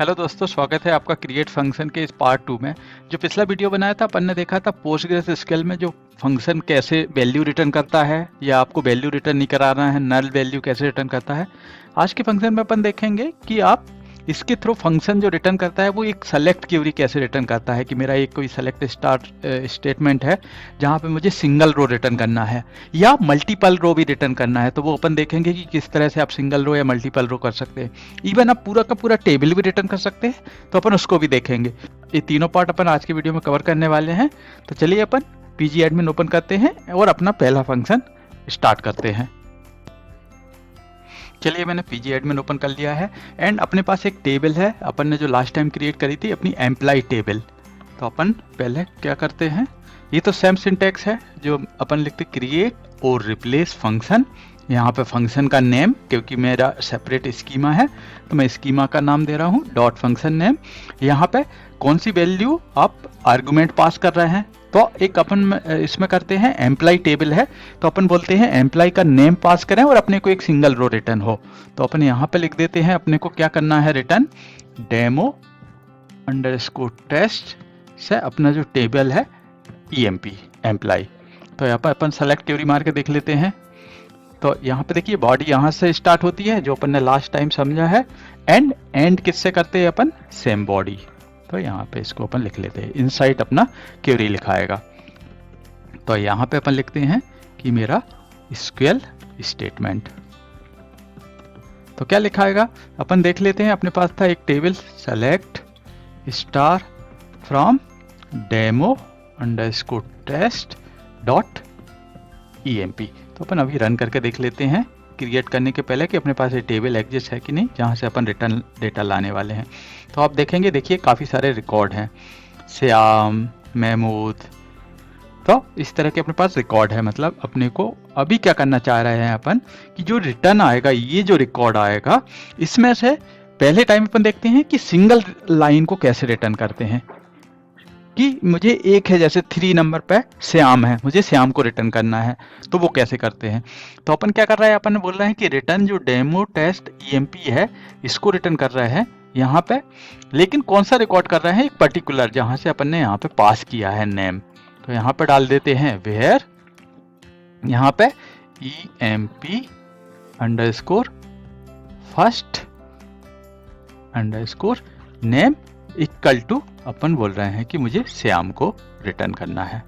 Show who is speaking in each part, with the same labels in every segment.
Speaker 1: Hello दोस्तों, स्वागत है आपका क्रिएट फंक्शन के इस पार्ट 2 में। जो पिछला वीडियो बनाया था अपन ने देखा था पोस्टग्रेस एसक्यूएल में जो फंक्शन कैसे वैल्यू रिटर्न करता है या आपको वैल्यू रिटर्न नहीं कराना है, नल वैल्यू कैसे रिटर्न करता है। आज के फंक्शन में अपन देखेंगे कि आप इसके थ्रू फंक्शन जो रिटर्न करता है वो एक सेलेक्ट क्वेरी कैसे रिटर्न करता है कि मेरा एक कोई सेलेक्ट स्टार स्टेटमेंट है जहाँ पे मुझे सिंगल रो रिटर्न करना है या मल्टीपल रो भी रिटर्न करना है। तो वो अपन देखेंगे कि किस तरह से आप सिंगल रो या मल्टीपल रो कर सकते हैं। इवन आप पूरा का पूरा टेबल भी रिटर्न कर सकते हैं, तो अपन उसको भी देखेंगे। ये तीनों पार्ट अपन आज के वीडियो में कवर करने वाले हैं। तो चलिए अपन पीजी एडमिन ओपन करते हैं और अपना पहला फंक्शन स्टार्ट करते हैं। चलिए मैंने पीजी एडमिन ओपन कर लिया है एंड अपने पास एक टेबल है अपन ने जो लास्ट टाइम क्रिएट करी थी अपनी एम्प्लॉय टेबल। तो अपन पहले क्या करते हैं, ये तो सेम सिंटैक्स है जो अपन लिखते क्रिएट और रिप्लेस फंक्शन। यहाँ पे फंक्शन का नेम, क्योंकि मेरा सेपरेट स्कीमा है तो मैं स्कीमा का नाम दे रहा हूँ डॉट फंक्शन नेम। यहाँ पे कौन सी वैल्यू आप आर्गुमेंट पास कर रहे हैं, तो एक अपन इसमें करते हैं एम्प्लॉय टेबल है तो अपन बोलते हैं एम्प्लॉय का नेम पास करें और अपने को एक सिंगल रो रिटर्न हो। तो अपन यहाँ पे लिख देते हैं अपने को क्या करना है, रिटर्न डेमो अंडरस्कोर टेस्ट से अपना जो टेबल है EMP एम्प्लॉय। तो यहाँ पर अपन सेलेक्ट क्वेरी मार के देख लेते हैं। तो यहाँ पे देखिए बॉडी यहाँ से स्टार्ट होती है जो अपन ने लास्ट टाइम समझा है, एंड किससे करते हैं अपन, सेम बॉडी। तो यहाँ पे इसको अपन लिख लेते हैं, इनसाइड अपना क्वेरी लिखाएगा। तो यहाँ पे अपन लिखते हैं कि मेरा SQL स्टेटमेंट। तो क्या लिखाएगा अपन देख लेते हैं। अपने पास था एक table select star from demo underscore test dot EMP। तो अपन अभी रन करके देख लेते हैं क्रिएट करने के पहले कि अपने पास ये टेबल एग्जिस्ट है कि नहीं जहाँ से अपन रिटर्न डेटा लाने वाले हैं। तो आप देखेंगे, देखिए काफ़ी सारे रिकॉर्ड हैं, श्याम, महमूद। तो इस तरह के अपने पास रिकॉर्ड है। मतलब अपने को अभी क्या करना चाह रहे हैं अपन कि जो रिटर्न आएगा, ये जो रिकॉर्ड आएगा इसमें से पहले टाइम अपन देखते हैं कि सिंगल लाइन को कैसे रिटर्न करते हैं। कि मुझे एक है, जैसे 3 नंबर पे श्याम है, मुझे श्याम को रिटर्न करना है, तो वो कैसे करते हैं। तो अपन क्या कर रहे हैं, अपन बोल रहे हैं कि रिटर्न जो डेमो टेस्ट EMP है इसको रिटर्न कर रहे हैं यहाँ पे। लेकिन कौन सा रिकॉर्ड कर रहे हैं, एक पर्टिकुलर जहाँ से अपन ने यहाँ पे पास किया है नेम। तो यहाँ पे डाल देते हैं वेयर, यहाँ पे EMP underscore first underscore name equal to अपन बोल रहे हैं कि मुझे श्याम को रिटर्न करना है।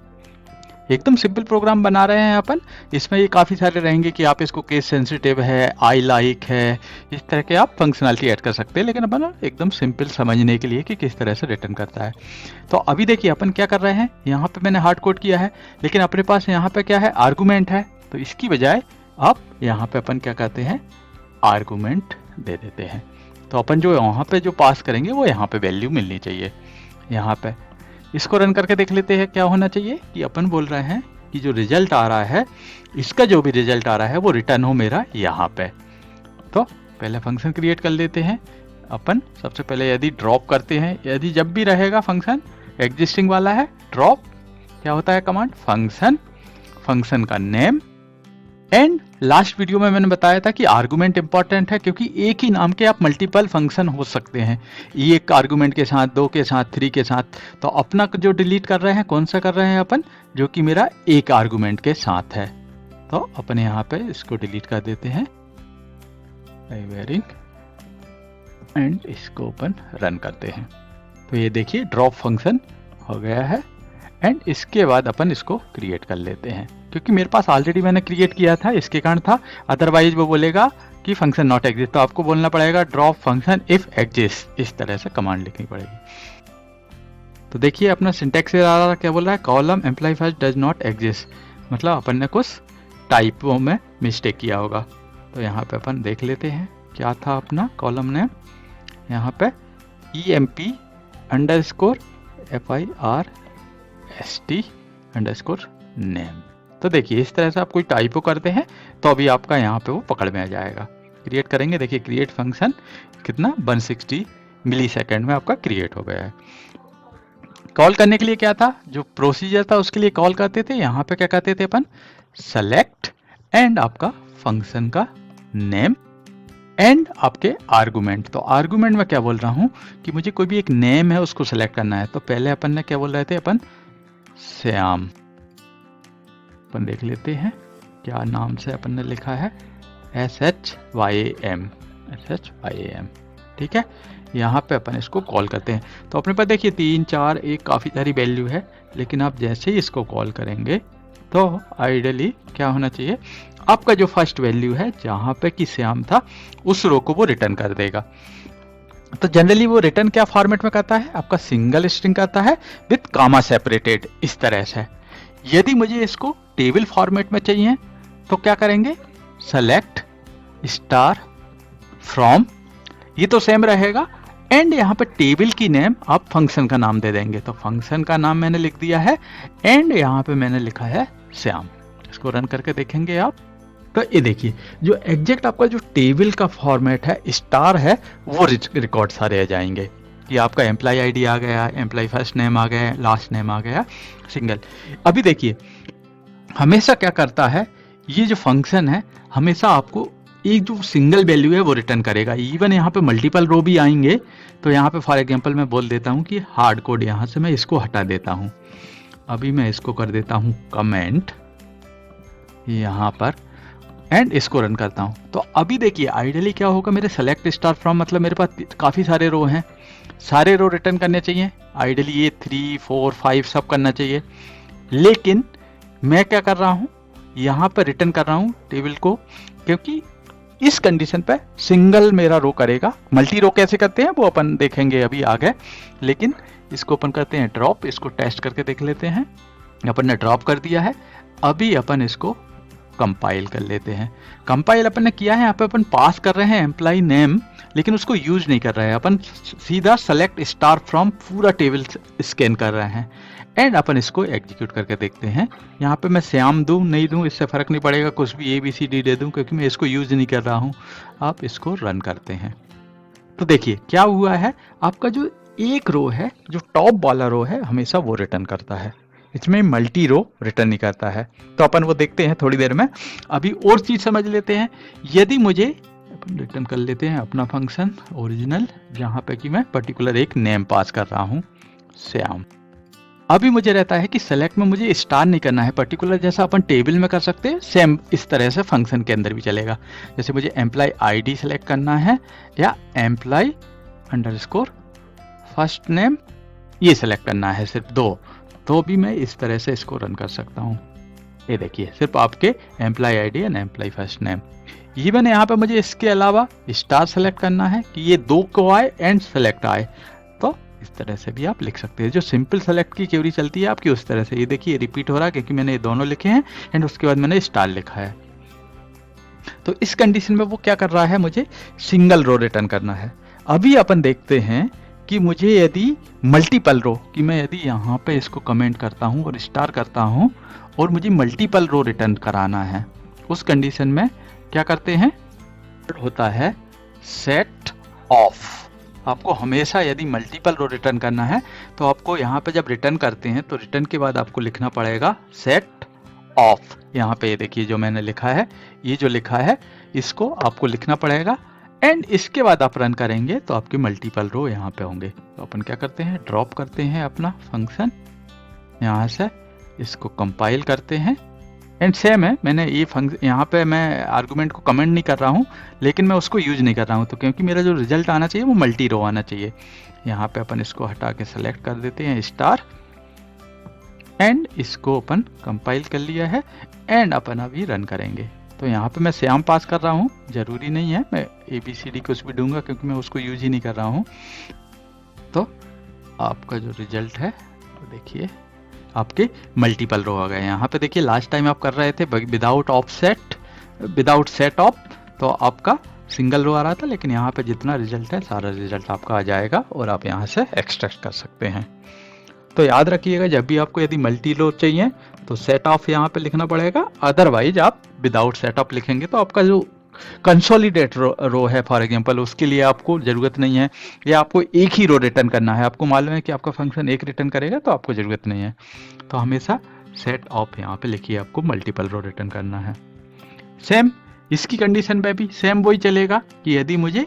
Speaker 1: एकदम सिंपल प्रोग्राम बना रहे हैं अपन। इसमें ये काफ़ी सारे रहेंगे कि आप इसको केस सेंसिटिव है, आई लाइक है, इस तरह के आप फंक्शनलिटी ऐड कर सकते हैं। लेकिन अपन एकदम सिंपल समझने के लिए कि किस तरह से रिटर्न करता है। तो अभी देखिए अपन क्या कर रहे हैं, यहाँ पे मैंने हार्ड कोड किया है लेकिन अपने पास यहाँ पे क्या है, आर्गूमेंट है। तो इसकी बजाय आप यहाँ पे अपन क्या करते हैं, आर्गूमेंट दे देते हैं। तो अपन जो यहाँ पे जो पास करेंगे वो यहाँ पे वैल्यू मिलनी चाहिए। यहाँ पे इसको रन करके देख लेते हैं क्या होना चाहिए कि अपन बोल रहे हैं कि जो रिजल्ट आ रहा है, इसका जो भी रिजल्ट आ रहा है वो रिटर्न हो मेरा यहाँ पे। तो पहले फंक्शन क्रिएट कर लेते हैं अपन। सबसे पहले यदि ड्रॉप करते हैं, यदि जब भी रहेगा फंक्शन एग्जिस्टिंग वाला है, ड्रॉप क्या होता है कमांड, फंक्शन का नेम। एंड लास्ट वीडियो में मैंने बताया था कि आर्गुमेंट इंपॉर्टेंट है क्योंकि एक ही नाम के आप मल्टीपल फंक्शन हो सकते हैं, एक आर्गुमेंट के साथ, 2 के साथ, 3 के साथ। तो अपना जो डिलीट कर रहे हैं कौन सा कर रहे हैं अपन, जो कि मेरा एक आर्गुमेंट के साथ है। तो अपन यहाँ पे इसको डिलीट कर देते हैं वेयरिंग एंड इसको अपन रन करते हैं। तो ये देखिए ड्रॉप फंक्शन हो गया है। एंड इसके बाद अपन इसको क्रिएट कर लेते हैं क्योंकि मेरे पास ऑलरेडी मैंने क्रिएट किया था, इसके कारण था। अदरवाइज वो बोलेगा कि फंक्शन नॉट एग्जिस्ट, तो आपको बोलना पड़ेगा ड्रॉप फंक्शन इफ एग्जिस्ट, इस तरह से कमांड लिखनी पड़ेगी। तो देखिए अपना सिंटैक्स क्या बोल रहा है, column employee first does not exist, मतलब अपन ने कुछ टाइपों में मिस्टेक किया होगा। तो यहाँ पे अपन देख लेते हैं क्या था अपना कॉलम नेम, यहाँ पे EMP underscore FIRST underscore name. तो देखिए इस तरह से आप कोई टाइपो करते हैं तो अभी आपका यहाँ पे वो पकड़ में आ जाएगा। क्रिएट करेंगे, देखिए क्रिएट फंक्शन कितना 160 मिलीसेकंड में आपका क्रिएट हो गया है। कॉल करने के लिए क्या था, जो प्रोसीजर था उसके लिए कॉल करते थे, यहाँ पे क्या करते थे अपन, सेलेक्ट एंड आपका फंक्शन का नेम एंड आपके आर्गुमेंट। तो आर्गुमेंट में क्या बोल रहा हूं कि मुझे कोई भी एक नेम है उसको सेलेक्ट करना है। तो पहले अपन ने क्या बोल रहे थे, अपन श्याम, अपन देख लेते हैं क्या नाम से अपन ने लिखा है, SHYAM, SHYAM, ठीक है। यहाँ पे अपन इसको कॉल करते हैं। तो अपने पास देखिए 3 4 1 काफ़ी सारी वैल्यू है, लेकिन आप जैसे ही इसको कॉल करेंगे तो आइडियली क्या होना चाहिए, आपका जो फर्स्ट वैल्यू है जहाँ पे कि श्याम था उस रो को वो रिटर्न कर देगा। तो जनरली वो रिटर्न क्या फॉर्मेट में करता है, आपका सिंगल स्ट्रिंग करता है विथ कामा सेपरेटेड, इस तरह से। यदि मुझे इसको टेबल फॉर्मेट में चाहिए तो क्या करेंगे, सेलेक्ट स्टार फ्रॉम, ये तो सेम रहेगा, एंड यहाँ पे टेबल की नेम आप फंक्शन का नाम दे देंगे। तो फंक्शन का नाम मैंने लिख दिया है, एंड यहाँ पे मैंने लिखा है श्याम। इसको रन करके देखेंगे आप, तो ये देखिए जो एग्जैक्ट आपका जो टेबल का फॉर्मेट है, स्टार है, वो रिकॉर्ड सारे आ जाएंगे कि आपका एम्प्लॉय आईडी आ गया, एम्प्लॉय फर्स्ट नेम आ गया, लास्ट नेम आ गया, सिंगल। अभी देखिए हमेशा क्या करता है, ये जो फंक्शन है हमेशा आपको एक जो सिंगल वैल्यू है वो रिटर्न करेगा। इवन यहाँ पे मल्टीपल रो भी आएंगे, तो यहाँ पे फॉर एग्जांपल मैं बोल देता हूँ कि हार्ड कोड, यहाँ से मैं इसको हटा देता हूँ। अभी मैं इसको कर देता हूँ कमेंट यहाँ पर, एंड इसको रन करता हूँ। तो अभी देखिए आइडियली क्या होगा, मेरे सेलेक्ट स्टार फ्रॉम मतलब मेरे पास काफ़ी सारे रो हैं, सारे रो रिटर्न करने चाहिए। आइडियली ये 3 4 5 सब करना चाहिए, लेकिन मैं क्या कर रहा हूँ, यहाँ पर रिटर्न कर रहा हूँ टेबल को, क्योंकि इस कंडीशन पे सिंगल मेरा रो करेगा। मल्टी रो कैसे करते हैं वो अपन देखेंगे अभी आगे, लेकिन इसको अपन करते हैं ड्रॉप। इसको टेस्ट करके देख लेते हैं, अपन ने ड्रॉप कर दिया है। अभी अपन इसको कंपाइल कर लेते हैं। कंपाइल अपन ने किया है, यहाँ पे अपन पास कर रहे हैं एम्प्लॉय नेम, लेकिन उसको यूज नहीं कर रहे हैं, अपन सीधा सेलेक्ट स्टार फ्रॉम पूरा टेबल स्कैन कर रहे हैं, एंड अपन इसको एग्जीक्यूट करके देखते हैं। यहाँ पे मैं श्याम दूं नहीं दूं इससे फर्क नहीं पड़ेगा, कुछ भी ABCD दे दूं, क्योंकि मैं इसको यूज नहीं कर रहा हूँ। आप इसको रन करते हैं तो देखिए क्या हुआ है, आपका जो एक रो है, जो टॉप वाला रो है, हमेशा वो रिटर्न करता है, इसमें मल्टी रो रिटर्न नहीं करता है। तो अपन वो देखते हैं थोड़ी देर में। अभी और चीज समझ लेते हैं। यदि मुझे अपन रिटर्न कर लेते हैं अपना फंक्शन ओरिजिनल, जहाँ पे कि मैं पर्टिकुलर एक नेम पास कर रहा हूँ श्याम। अभी मुझे रहता है कि सेलेक्ट में मुझे स्टार नहीं करना है पर्टिकुलर, जैसा अपन टेबल में कर सकते हैं, सेम इस तरह से फंक्शन के अंदर भी चलेगा। जैसे मुझे एम्प्लॉय आईडी सेलेक्ट करना है या एम्प्लॉय अंडरस्कोर फर्स्ट नेम, ये सेलेक्ट करना है सिर्फ दो, तो भी मैं इस तरह से इसको रन कर सकता हूँ। ये देखिए सिर्फ आपके employee ID and employee first name. ये मैंने यहाँ पे मुझे इसके अलावा स्टार सेलेक्ट करना है कि ये दो को आए एंड सेलेक्ट आए, तो इस तरह से भी आप लिख सकते हैं। जो सिंपल सेलेक्ट की क्वेरी चलती है आपकी उस तरह से। ये देखिए रिपीट हो रहा है क्योंकि मैंने ये दोनों लिखे हैं एंड उसके बाद मैंने स्टार लिखा है। तो इस कंडीशन में वो क्या कर रहा है, मुझे सिंगल रो रिटर्न करना है। अभी अपन देखते हैं कि मुझे यदि मल्टीपल रो, कि मैं यदि यहाँ पे इसको कमेंट करता हूँ और स्टार करता हूँ और मुझे मल्टीपल रो रिटर्न कराना है, उस कंडीशन में क्या करते हैं, होता है सेट ऑफ। आपको हमेशा यदि मल्टीपल रो रिटर्न करना है तो आपको यहाँ पे जब रिटर्न करते हैं तो रिटर्न के बाद आपको लिखना पड़ेगा सेट ऑफ। यहाँ पे ये देखिए जो मैंने लिखा है, ये जो लिखा है इसको आपको लिखना पड़ेगा, एंड इसके बाद आप रन करेंगे तो आपके मल्टीपल रो यहाँ पे होंगे। तो अपन क्या करते हैं, ड्रॉप करते हैं अपना फंक्शन, यहाँ से इसको कंपाइल करते हैं, एंड सेम है। मैंने ये फंक्शन यहाँ पे मैं आर्गुमेंट को कमेंट नहीं कर रहा हूँ, लेकिन मैं उसको यूज नहीं कर रहा हूँ, तो क्योंकि मेरा जो रिजल्ट आना चाहिए वो मल्टी रो आना चाहिए। यहाँ पे अपन इसको हटा के सेलेक्ट कर देते हैं स्टार, एंड इसको अपन कंपाइल कर लिया है, एंड अपन अभी रन करेंगे। तो यहाँ पे मैं श्याम पास कर रहा हूँ, जरूरी नहीं है मैं ABCD कुछ भी दूंगा क्योंकि मैं उसको यूज ही नहीं कर रहा हूँ। तो आपका जो रिजल्ट है तो देखिए आपके मल्टीपल रो आ गए। यहाँ पे देखिए लास्ट टाइम आप कर रहे थे without offset, without set of, तो आपका सिंगल रो आ रहा था, लेकिन यहाँ पे जितना रिजल्ट है सारा रिजल्ट आपका आ जाएगा और आप यहाँ से एक्सट्रैक्ट कर सकते हैं। तो याद रखिएगा जब भी आपको यदि मल्टी रो चाहिए तो सेट ऑफ यहाँ पे लिखना पड़ेगा, अदरवाइज आप विदाउट सेट ऑफ लिखेंगे तो आपका जो कंसोलिडेट रो है फॉर एग्जांपल, उसके लिए आपको जरूरत नहीं है, या आपको एक ही रो रिटर्न करना है, आपको मालूम है कि आपका फंक्शन एक रिटर्न करेगा तो आपको जरूरत नहीं है। तो हमेशा सेट ऑफ यहाँ पे लिखिए, आपको मल्टीपल रो रिटर्न करना है। सेम इसकी कंडीशन पे भी सेम वही चलेगा कि यदि मुझे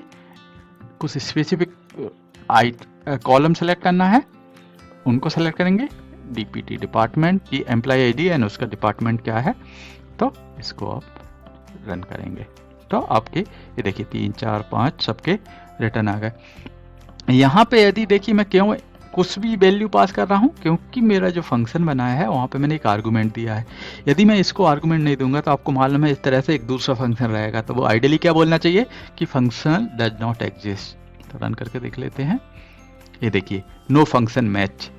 Speaker 1: कुछ स्पेसिफिक कॉलम सेलेक्ट करना है, उनको सेलेक्ट करेंगे, डीपीटी डिपार्टमेंट की एम्प्लॉय आईडी एंड उसका डिपार्टमेंट क्या है, तो इसको आप रन करेंगे तो आपके ये देखिए 3 4 5 सबके रिटर्न आ गए। यहाँ पे यदि देखिए मैं क्यों कुछ भी वैल्यू पास कर रहा हूँ, क्योंकि मेरा जो फंक्शन बनाया है वहाँ पे मैंने एक आर्गुमेंट दिया है। यदि मैं इसको आर्गुमेंट नहीं दूंगा तो आपको मालूम है इस तरह से एक दूसरा फंक्शन रहेगा, तो वो आइडियली क्या बोलना चाहिए कि फंक्शन डज नॉट एग्जिस्ट। तो रन करके देख लेते हैं, ये देखिए नो फंक्शन मैच,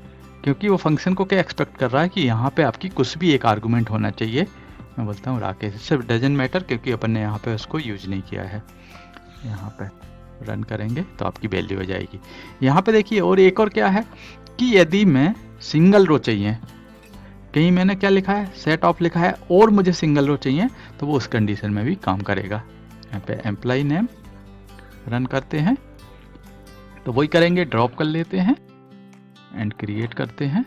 Speaker 1: क्योंकि वो फंक्शन को क्या एक्सपेक्ट कर रहा है कि यहाँ पे आपकी कुछ भी एक आर्गुमेंट होना चाहिए। मैं बोलता हूँ राकेश, सिर्फ डजंट मैटर क्योंकि अपन ने यहाँ पे उसको यूज नहीं किया है। यहाँ पे रन करेंगे तो आपकी वैल्यू हो जाएगी। यहाँ पे देखिए और एक और क्या है कि यदि मैं सिंगल रो चाहिए, कहीं मैंने क्या लिखा है सेट ऑफ लिखा है और मुझे सिंगल रो चाहिए, तो वो उस कंडीशन में भी काम करेगा। यहाँ पे एम्प्लॉय नेम रन करते हैं तो वही करेंगे, ड्रॉप कर लेते हैं एंड क्रिएट करते हैं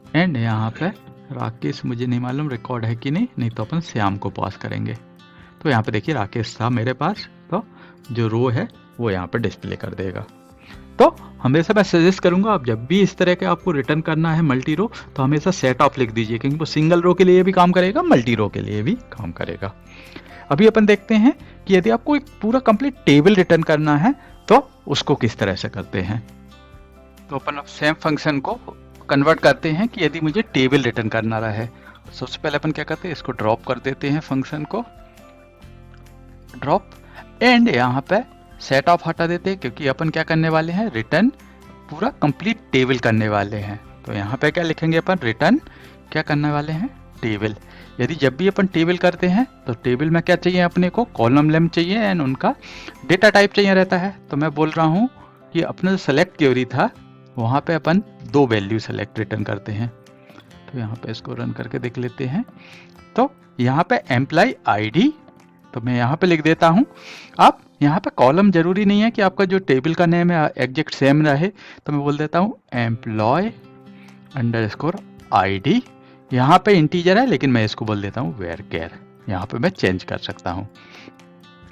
Speaker 1: एंड यहाँ पे राकेश मुझे नहीं मालूम रिकॉर्ड है कि नहीं तो अपन श्याम को पास करेंगे। तो यहाँ पे देखिए राकेश था मेरे पास, तो जो रो है वो यहाँ पे डिस्प्ले कर देगा। तो हमेशा मैं सजेस्ट करूंगा आप जब भी इस तरह के आपको रिटर्न करना है मल्टी रो, तो हमेशा सेट ऑफ लिख दीजिए, क्योंकि वो सिंगल रो के लिए भी काम करेगा, मल्टी रो के लिए भी काम करेगा। अभी अपन देखते हैं कि यदि आपको एक पूरा कंप्लीट टेबल रिटर्न करना है तो उसको किस तरह से करते हैं। तो अपन अब सेम फंक्शन को कन्वर्ट करते हैं कि यदि मुझे टेबल रिटर्न करना रहा है। सबसे पहले अपन क्या करते हैं, इसको ड्रॉप कर देते हैं, फंक्शन को ड्रॉप एंड यहाँ पे सेट ऑफ हटा देते हैं, क्योंकि अपन क्या करने वाले हैं रिटर्न पूरा कंप्लीट टेबल करने वाले हैं। तो यहाँ पे क्या लिखेंगे अपन, रिटर्न क्या करने वाले हैं, टेबल। यदि जब भी अपन टेबल करते हैं तो टेबल में क्या चाहिए अपने को, कॉलम लेम चाहिए एंड उनका डेटा टाइप चाहिए रहता है। तो मैं बोल रहा हूँ कि अपने जो सेलेक्ट क्वेरी था वहाँ पे अपन 2 वैल्यू सेलेक्ट रिटर्न करते हैं। तो यहाँ पे इसको रन करके देख लेते हैं। तो यहाँ पे एम्प्लॉय आईडी, तो मैं यहाँ पे लिख देता हूँ। आप यहाँ पे कॉलम जरूरी नहीं है कि आपका जो टेबल का नेम है एग्जैक्ट सेम रहे, तो मैं बोल देता हूँ एम्प्लॉय अंडरस्कोर आईडी। यहाँ पे इंटीजर है लेकिन मैं इसको बोल देता हूँ वेयर केयर, यहाँ पे मैं चेंज कर सकता हूँ।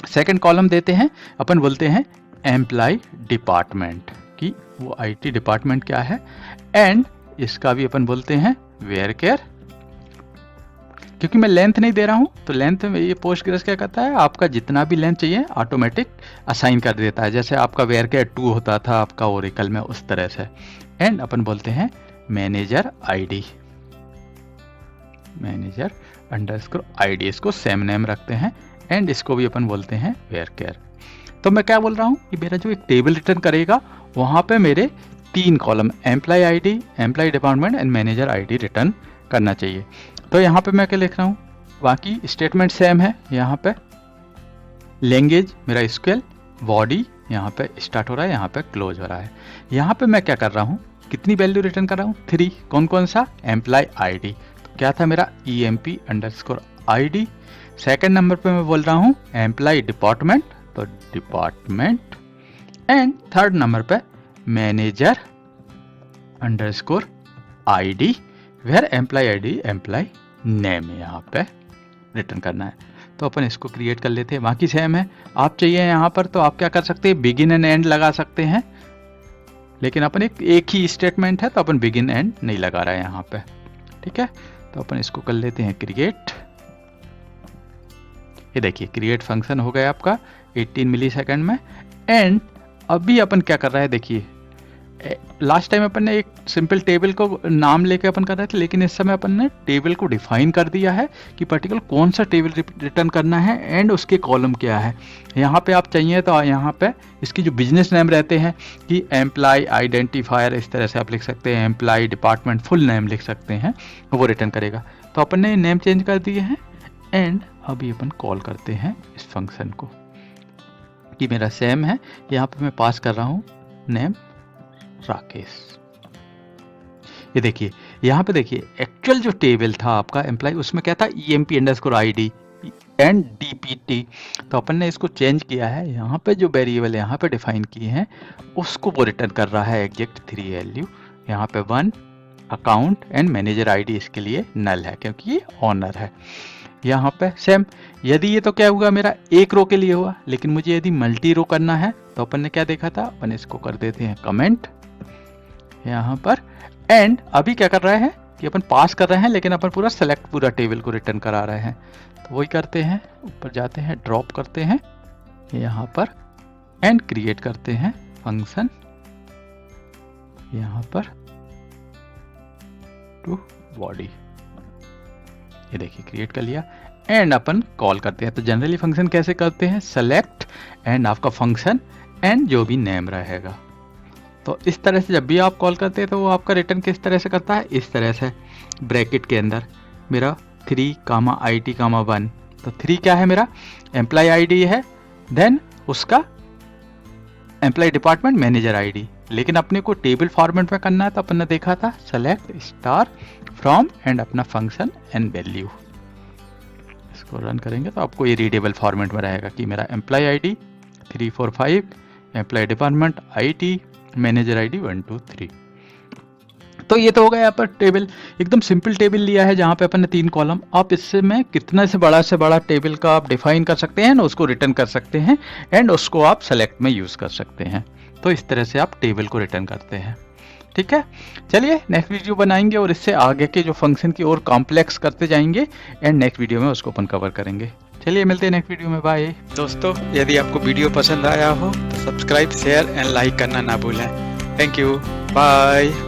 Speaker 1: सेकंड कॉलम देते हैं, अपन बोलते हैं एम्प्लॉय डिपार्टमेंट की वो आईटी डिपार्टमेंट क्या है, एंड इसका भी अपन बोलते हैं वेयर केयर। क्योंकि मैं लेंथ नहीं दे रहा हूं तो लेंथ में ये पोस्टग्रेस क्या करता है, आपका जितना भी लेंथ चाहिए ऑटोमेटिक असाइन कर देता है, जैसे आपका वेयर केयर 2 होता था आपका ओरेकल में, उस तरह से। एंड अपन बोलते हैं manager ID, manager underscore ID, इसको सेम नेम रखते हैं एंड इसको भी अपन बोलते हैं वेयर केयर। तो मैं क्या बोल रहा हूँ कि मेरा जो एक टेबल रिटर्न करेगा वहाँ पे मेरे 3 column employee ID, employee department and manager ID return करना चाहिए। तो यहाँ पे मैं क्या लिख रहा हूँ, बाकी स्टेटमेंट सेम है। यहाँ पे लैंग्वेज मेरा SQL, बॉडी यहाँ पे स्टार्ट हो रहा है, यहाँ पे क्लोज हो रहा है। यहाँ पे मैं क्या कर रहा हूँ, कितनी वैल्यू रिटर्न कर रहा हूँ, 3। कौन कौन सा, एम्प्लॉय आईडी, तो क्या था मेरा EMP underscore ID. Second number पे मैं बोल रहा हूँ एम्प्लॉय डिपार्टमेंट, तो डिपार्टमेंट, एंड थर्ड नंबर पे manager underscore ID where employee ID employee name यहाँ पे रिटर्न करना है। तो अपन इसको क्रिएट कर लेते हैं, बाकी सेम है। आप चाहिए यहाँ पर तो आप क्या कर सकते हैं, बिगिन एंड एंड लगा सकते हैं, लेकिन अपन एक ही स्टेटमेंट है तो अपन बिगिन एंड नहीं लगा रहा है यहाँ पे, ठीक है। तो अपन इसको कर लेते हैं क्रिएट। ये देखिए क्रिएट फंक्शन हो गया आपका 18 मिलीसेकंड में। एंड अभी अपन क्या कर रहा है, देखिए लास्ट टाइम अपन ने एक सिंपल टेबल को नाम लेके अपन कर रहे थे, लेकिन इस समय अपन ने टेबल को डिफाइन कर दिया है कि पर्टिकुलर कौन सा टेबल रिटर्न करना है एंड उसके कॉलम क्या है। यहाँ पे आप चाहिए तो यहाँ पे इसकी जो बिजनेस नेम रहते हैं कि एम्प्लॉय आइडेंटिफायर, इस तरह से आप लिख सकते हैं, एम्प्लॉय डिपार्टमेंट फुल नेम लिख सकते हैं, वो रिटर्न करेगा। तो अपन ने नेम चेंज कर दिए हैं एंड अभी अपन कॉल करते हैं इस फंक्शन को कि मेरा सेम है। यहाँ पे मैं पास कर रहा हूँ नेम राकेश। ये देखिए यहाँ पे देखिए एक्चुअल जो टेबल था आपका एम्प्लॉय, उसमें क्या था EMP underscore ID and DPT। तो अपन ने इसको चेंज किया है, यहाँ पे जो वेरिएबल यहाँ पे डिफाइन किए हैं उसको वो रिटर्न कर रहा है एग्जैक्ट 3 वैल्यू। यहाँ पे 1 अकाउंट एंड मैनेजर आईडी इसके लिए नल है क्योंकि ये ऑनर है। यहाँ पे सेम, यदि ये तो क्या हुआ मेरा एक रो के लिए हुआ, लेकिन मुझे यदि मल्टी रो करना है तो अपन ने क्या देखा था, अपन इसको कर देते हैं कमेंट यहाँ पर। एंड अभी क्या कर रहे हैं कि अपन पास कर रहे हैं, लेकिन अपन पूरा सेलेक्ट पूरा टेबल को रिटर्न करा रहे हैं। तो वही करते हैं, ऊपर जाते हैं, ड्रॉप करते हैं यहाँ पर एंड क्रिएट करते हैं फंक्शन यहाँ पर टू बॉडी। ये देखिए क्रिएट कर लिया एंड अपन कॉल करते हैं। तो जनरली फंक्शन कैसे करते हैं, सेलेक्ट एंड आपका फंक्शन एंड जो भी नेम रहेगा। तो इस तरह से जब भी आप कॉल करते हैं तो वो आपका रिटर्न किस तरह से करता है, इस तरह से ब्रैकेट के अंदर मेरा 3 IT 1। तो 3 क्या है मेरा एम्प्लॉय आईडी है, देन उसका एम्प्लॉय डिपार्टमेंट मैनेजर आईडी। लेकिन अपने को टेबल फॉर्मेट में करना है तो अपन ने देखा था सेलेक्ट स्टार फ्रॉम एंड अपना फंक्शन एंड वैल्यू। इसको रन करेंगे तो आपको ये रीडेबल फॉर्मेट में रहेगा कि मेरा employee ID 345, employee department IT, manager ID 1 2 3। तो ये तो हो गया यहाँ पर टेबल, एकदम सिंपल टेबल लिया है जहाँ पे अपन ने 3 कॉलम। आप इससे में कितना से बड़ा टेबल का आप डिफाइन कर सकते हैं, उसको रिटर्न कर सकते हैं एंड उसको आप सेलेक्ट में यूज कर सकते हैं। तो इस तरह से आप टेबल को रिटर्न करते हैं। ठीक है, चलिए नेक्स्ट वीडियो बनाएंगे और इससे आगे के जो फंक्शन की और कॉम्प्लेक्स करते जाएंगे एंड नेक्स्ट वीडियो में उसको अपन कवर करेंगे। चलिए मिलते हैं नेक्स्ट वीडियो में, बाय। दोस्तों यदि आपको वीडियो पसंद आया हो तो सब्सक्राइब, शेयर एंड लाइक करना ना भूलें। Thank you, bye.